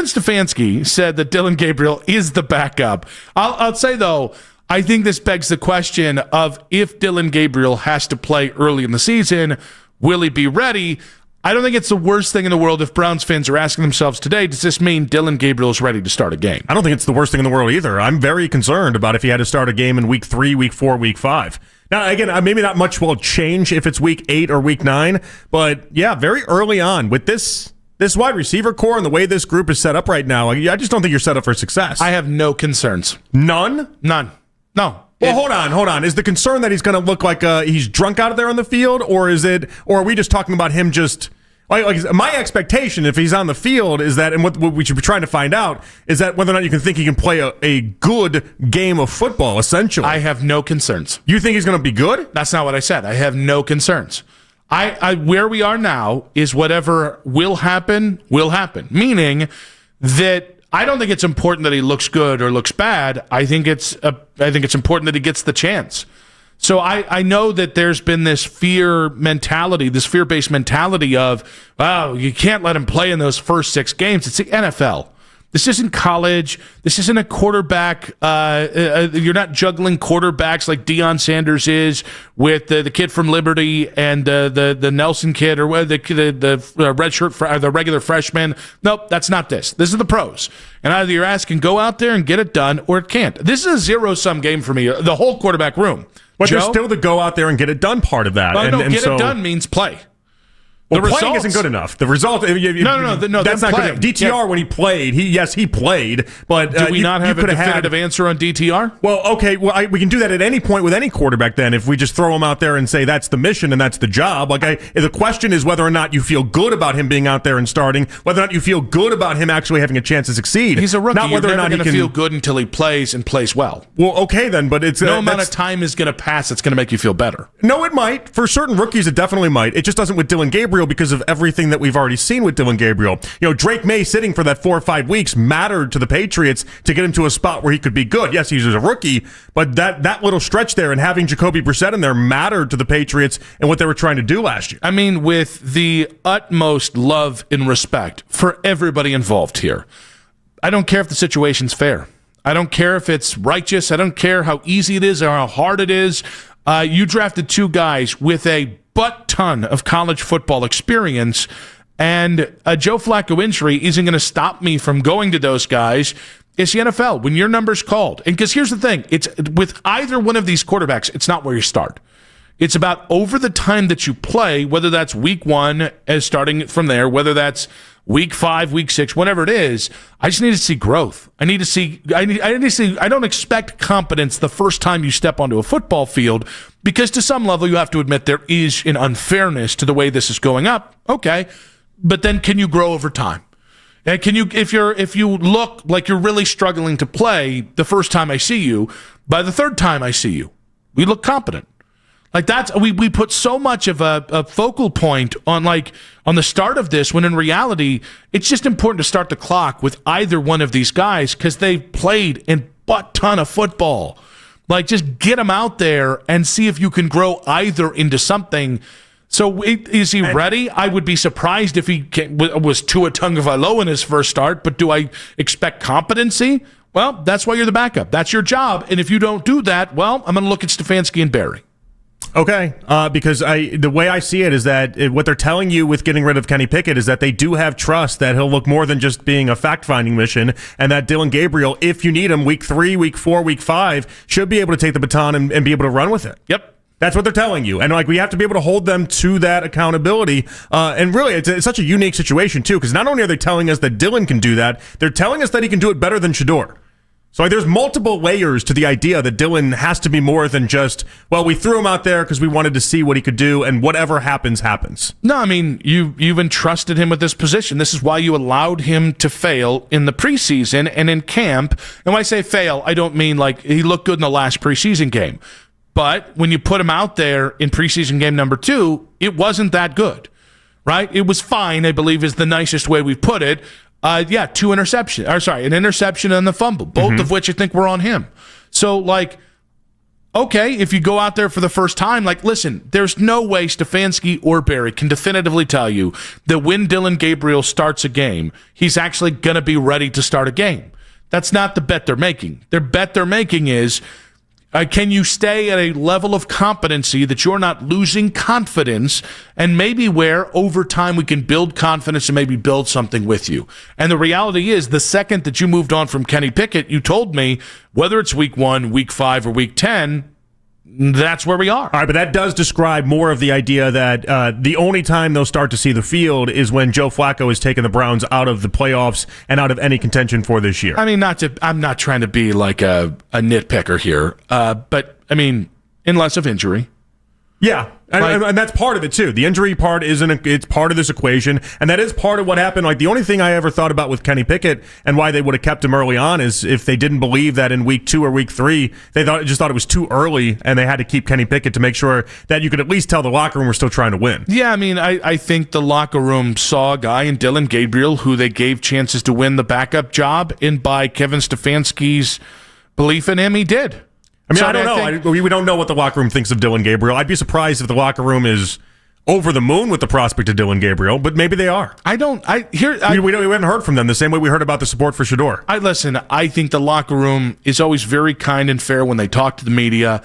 Kevin Stefanski said that Dillon Gabriel is the backup. I'll say, though, I think this begs the question of if Dillon Gabriel has to play early in the season, will he be ready? I don't think it's the worst thing in the world if Browns fans are asking themselves today, does this mean Dillon Gabriel is ready to start a game? I don't think it's the worst thing in the world either. I'm very concerned about if he had to start a game in week 3, week 4, week 5. Now, again, maybe not much will change if it's week 8 or week 9, but yeah, very early on with this wide receiver core and the way this group is set up right now, I just don't think you're set up for success. I have no concerns. None? None. No. Well, hold on. Is the concern that he's going to look like he's drunk out of there on the field, or are we just talking about him just like my expectation if he's on the field is that, and what we should be trying to find out is that whether or not you can think he can play a good game of football, essentially. I have no concerns. You think he's going to be good? That's not what I said. I have no concerns. I where we are now is whatever will happen, meaning that I don't think it's important that he looks good or looks bad. I think it's important that he gets the chance. So I know that there's been this fear-based mentality of, wow, you can't let him play in those first 6 games. It's the NFL. This isn't college. This isn't a quarterback. You're not juggling quarterbacks like Deion Sanders is with the kid from Liberty and the Nelson kid or the red shirt or the regular freshman. Nope, that's not this. This is the pros. And either your ass can go out there and get it done or it can't. This is a zero-sum game for me, the whole quarterback room. But there's still the go out there and get it done part of that. Well, get it done means play. Well, playing isn't good enough. The result, no, that's not good enough. DTR, when he played, he played, but do we not have a definitive answer on DTR? Well, okay, we can do that at any point with any quarterback. Then, if we just throw him out there and say that's the mission and that's the job, the question is whether or not you feel good about him being out there and starting, whether or not you feel good about him actually having a chance to succeed. He's a rookie. Not whether or not he can feel good until he plays and plays well. Well, okay then, but it's no amount of time is going to pass that's going to make you feel better. No, it might. For certain rookies, it definitely might. It just doesn't with Dillon Gabriel because of everything that we've already seen with Dillon Gabriel. Drake May sitting for that 4 or 5 weeks mattered to the Patriots to get him to a spot where he could be good. Yes, he's a rookie, but that little stretch there and having Jacoby Brissett in there mattered to the Patriots and what they were trying to do last year. I mean, with the utmost love and respect for everybody involved here, I don't care if the situation's fair. I don't care if it's righteous. I don't care how easy it is or how hard it is. You drafted 2 guys with a ton of college football experience, and a Joe Flacco injury isn't going to stop me from going to those guys. It's the NFL. When your number's called, and because here's the thing, it's with either one of these quarterbacks, it's not where you start. It's about over the time that you play, whether that's week 1 as starting from there, whether that's week 5, week 6, whatever it is. I just need to see growth. I need to see. I don't expect competence the first time you step onto a football field, because to some level you have to admit there is an unfairness to the way this is going up. Okay, but then can you grow over time? And can you, if you look like you're really struggling to play the first time I see you, by the third time I see you, we look competent. Like that's we put so much of a focal point on the start of this, when in reality it's just important to start the clock with either one of these guys because they've played a ton of football. Like, just get them out there and see if you can grow either into something. So is he ready? I would be surprised if he was Tua Tagovailoa in his first start, but do I expect competency? Well, that's why you're the backup. That's your job. And if you don't do that, well, I'm going to look at Stefanski and Barry. Okay, because the way I see it is that what they're telling you with getting rid of Kenny Pickett is that they do have trust that he'll look more than just being a fact-finding mission, and that Dillon Gabriel, if you need him, week 3, week 4, week 5, should be able to take the baton and be able to run with it. Yep. That's what they're telling you. And we have to be able to hold them to that accountability. And really, it's such a unique situation, too, because not only are they telling us that Dillon can do that, they're telling us that he can do it better than Shedeur. So there's multiple layers to the idea that Dillon has to be more than just, well, we threw him out there because we wanted to see what he could do, and whatever happens, happens. No, I mean, you've entrusted him with this position. This is why you allowed him to fail in the preseason and in camp. And when I say fail, I don't mean like he looked good in the last preseason game. But when you put him out there in preseason game number 2, it wasn't that good, right? It was fine, I believe is the nicest way we put it. 2 interceptions. An interception and the fumble, both of which I think were on him. So, Okay, if you go out there for the first time, like, listen, there's no way Stefanski or Barry can definitively tell you that when Dillon Gabriel starts a game, he's actually going to be ready to start a game. That's not the bet they're making. Their bet they're making is, can you stay at a level of competency that you're not losing confidence, and maybe where over time we can build confidence and maybe build something with you. And the reality is, the second that you moved on from Kenny Pickett, you told me, whether it's week 1, week 5, or week 10, that's where we are. All right, but that does describe more of the idea that the only time they'll start to see the field is when Joe Flacco has taken the Browns out of the playoffs and out of any contention for this year. I mean, I'm not trying to be like a nitpicker here, but I mean, unless of injury. Yeah, and that's part of it too. The injury part it's part of this equation, and that is part of what happened. Like, the only thing I ever thought about with Kenny Pickett and why they would have kept him early on is if they didn't believe that in week 2 or week 3 they just thought it was too early, and they had to keep Kenny Pickett to make sure that you could at least tell the locker room we're still trying to win. Yeah, I mean, I think the locker room saw a guy in Dillon Gabriel who they gave chances to win the backup job, and by Kevin Stefanski's belief in him, he did. I mean, I don't know. We don't know what the locker room thinks of Dillon Gabriel. I'd be surprised if the locker room is over the moon with the prospect of Dillon Gabriel, but maybe they are. We haven't heard from them the same way we heard about the support for Shedeur. I think the locker room is always very kind and fair when they talk to the media.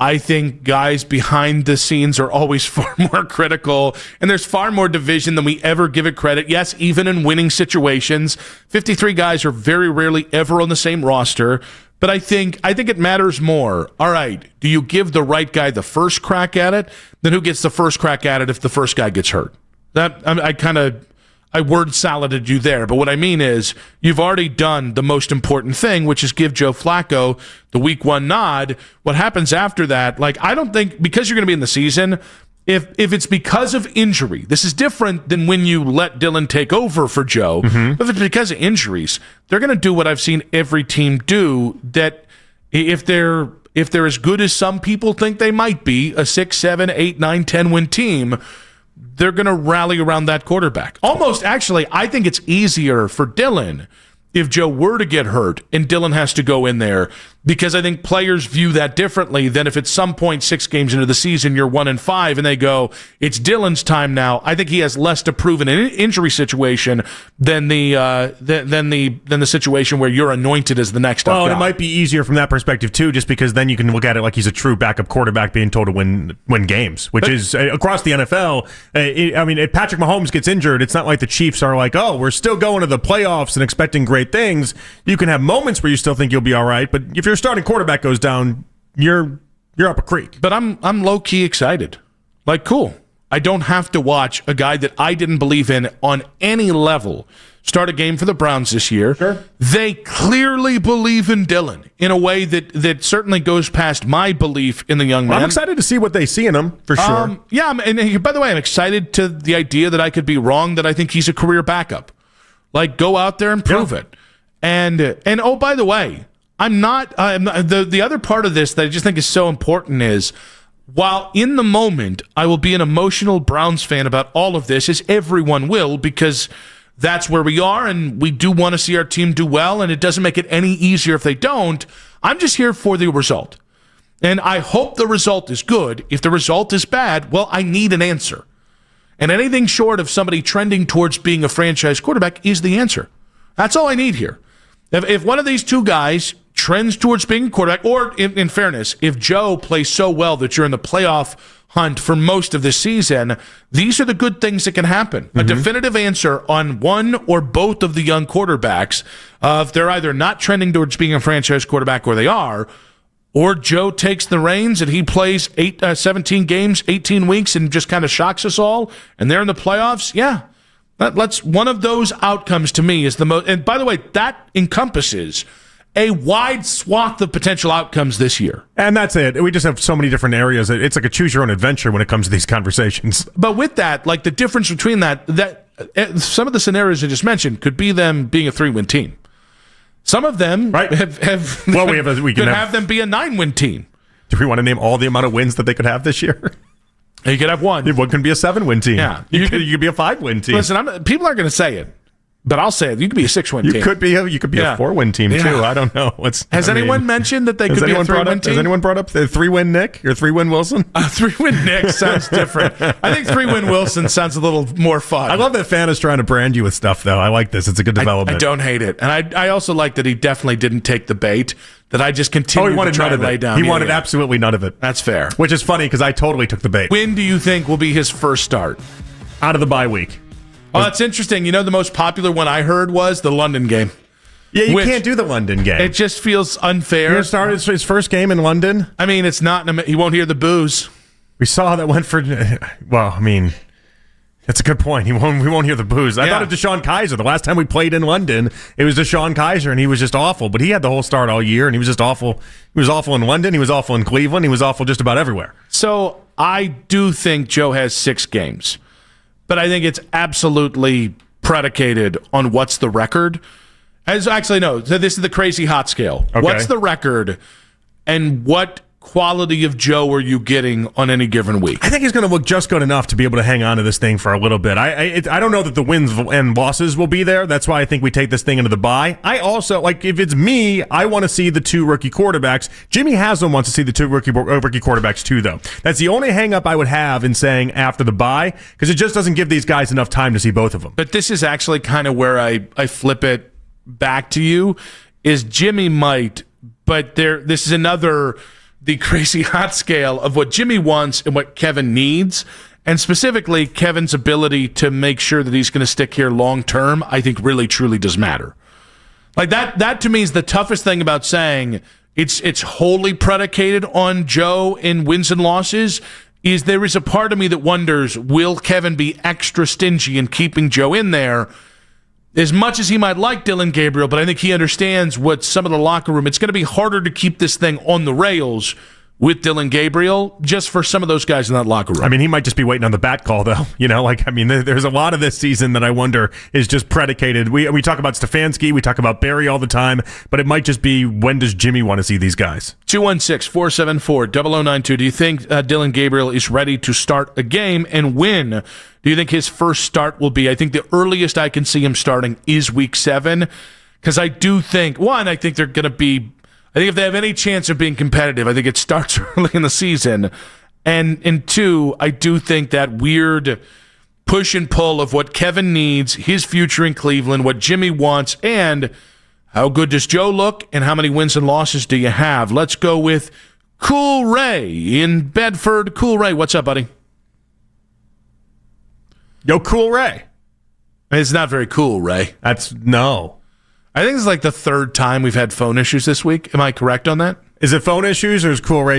I think guys behind the scenes are always far more critical, and there's far more division than we ever give it credit. Yes, even in winning situations, 53 guys are very rarely ever on the same roster. But I think it matters more. All right, do you give the right guy the first crack at it? Then who gets the first crack at it if the first guy gets hurt? I word saladed you there. But what I mean is, you've already done the most important thing, which is give Joe Flacco the week 1 nod. What happens after that? Like, I don't think, because you're going to be in the season, if it's because of injury, this is different than when you let Dillon take over for Joe. Mm-hmm. But if it's because of injuries, they're going to do what I've seen every team do, that if they're as good as some people think they might be, a 6, 7, 8, 9, 10 win team, they're going to rally around that quarterback. Almost, actually, I think it's easier for Dillon if Joe were to get hurt and Dillon has to go in there, because I think players view that differently than if at some point 6 games into the season you're 1-5 and they go, it's Dillon's time now. I think he has less to prove in an injury situation than the situation where you're anointed as the next up guy. Well, it might be easier from that perspective too, just because then you can look at it like he's a true backup quarterback being told to win games, which is across the NFL. I mean, if Patrick Mahomes gets injured, it's not like the Chiefs are like, oh, we're still going to the playoffs and expecting great things. You can have moments where you still think you'll be all right, but if your starting quarterback goes down, you're up a creek. But I'm low-key excited. Like, cool. I don't have to watch a guy that I didn't believe in on any level start a game for the Browns this year. Sure. They clearly believe in Dillon in a way that certainly goes past my belief in the young man. I'm excited to see what they see in him, for sure. Yeah, and by the way, I'm excited to the idea that I could be wrong, that I think he's a career backup. Like, go out there and prove it. And oh, by the way, I'm not the other part of this that I just think is so important is, while in the moment I will be an emotional Browns fan about all of this, as everyone will, because that's where we are and we do want to see our team do well, and it doesn't make it any easier if they don't. I'm just here for the result. And I hope the result is good. If the result is bad, well, I need an answer. And anything short of somebody trending towards being a franchise quarterback is the answer. That's all I need here. If one of these two guys trends towards being a quarterback, or in fairness, if Joe plays so well that you're in the playoff hunt for most of the season, these are the good things that can happen. Mm-hmm. A definitive answer on one or both of the young quarterbacks, if they're either not trending towards being a franchise quarterback or they are, or Joe takes the reins and he plays 17 games, 18 weeks, and just kind of shocks us all, and they're in the playoffs, yeah. Let's one of those outcomes to me is the most. And by the way, that encompasses a wide swath of potential outcomes this year. And that's it. We just have so many different areas. It's like a choose your own adventure when it comes to these conversations. But with that, like the difference between that some of the scenarios I just mentioned could be them being a 3-win team. Some of them have we can have them be a 9-win team. Do we want to name all the amount of wins that they could have this year? You could have one. One can be a 7-win team. Yeah. You could be a 5-win team. Listen, people aren't going to say it, But I'll say it. You could be a 6-win team. You could be a 4-win team too. I don't know. Has anyone mentioned that they could be a 3-win team? Has anyone brought up the 3-win Nick or 3-win Wilson? 3-win Nick sounds different. I think 3-win Wilson sounds a little more fun. I love that Fan is trying to brand you with stuff, though. I like this. It's a good development. I don't hate it. And I also like that he definitely didn't take the bait, that I just continued to try to lay down. He wanted absolutely none of it. That's fair. Which is funny because I totally took the bait. When do you think will be his first start? Out of the bye week. Oh, that's interesting. You know, the most popular one I heard was the London game. Yeah, you can't do the London game. It just feels unfair. You're going to start his first game in London? I mean, it's not. He won't hear the boos. We saw how that went for. Well, I mean, that's a good point. We won't hear the boos. I thought of Deshaun Kaiser. The last time we played in London, it was Deshaun Kaiser, and he was just awful. But he had the whole start all year, and he was just awful. He was awful in London. He was awful in Cleveland. He was awful just about everywhere. So I do think Joe has 6 games, but I think it's absolutely predicated on what's the record. Actually, no. So this is the crazy hot scale. Okay. What's the record, and what quality of Joe are you getting on any given week? I think he's going to look just good enough to be able to hang on to this thing for a little bit. I don't know that the wins and losses will be there. That's why I think we take this thing into the bye. I also, if it's me, I want to see the 2 rookie quarterbacks. Jimmy Haslam wants to see the 2 rookie quarterbacks too, though. That's the only hang-up I would have in saying after the bye, because it just doesn't give these guys enough time to see both of them. But this is actually kind of where I flip it back to you, is Jimmy might, but this is the crazy hot scale of what Jimmy wants and what Kevin needs, and specifically Kevin's ability to make sure that he's going to stick here long term, I think really truly does matter. Like that to me is the toughest thing about saying it's wholly predicated on Joe in wins and losses. Is there is a part of me that wonders, will Kevin be extra stingy in keeping Joe in there? As much as he might like Dillon Gabriel, but I think he understands what some of the locker room, it's going to be harder to keep this thing on the rails with Dillon Gabriel, just for some of those guys in that locker room. I mean, he might just be waiting on the bat call, though. There's a lot of this season that I wonder is just predicated. We talk about Stefanski, we talk about Barry all the time, but it might just be, when does Jimmy want to see these guys? 216-474-0092. Do you think Dillon Gabriel is ready to start a game, and when do you think his first start will be? I think the earliest I can see him starting is week 7, because I do think, one, I think they're going to be, I think if they have any chance of being competitive, I think it starts early in the season. And 2, I do think that weird push and pull of what Kevin needs, his future in Cleveland, what Jimmy wants, and how good does Joe look, and how many wins and losses do you have? Let's go with Cool Ray in Bedford. Cool Ray, what's up, buddy? Yo, Cool Ray. It's not very cool, Ray. No. I think it's like the 3rd time we've had phone issues this week. Am I correct on that? Is it phone issues, or is Cool Ray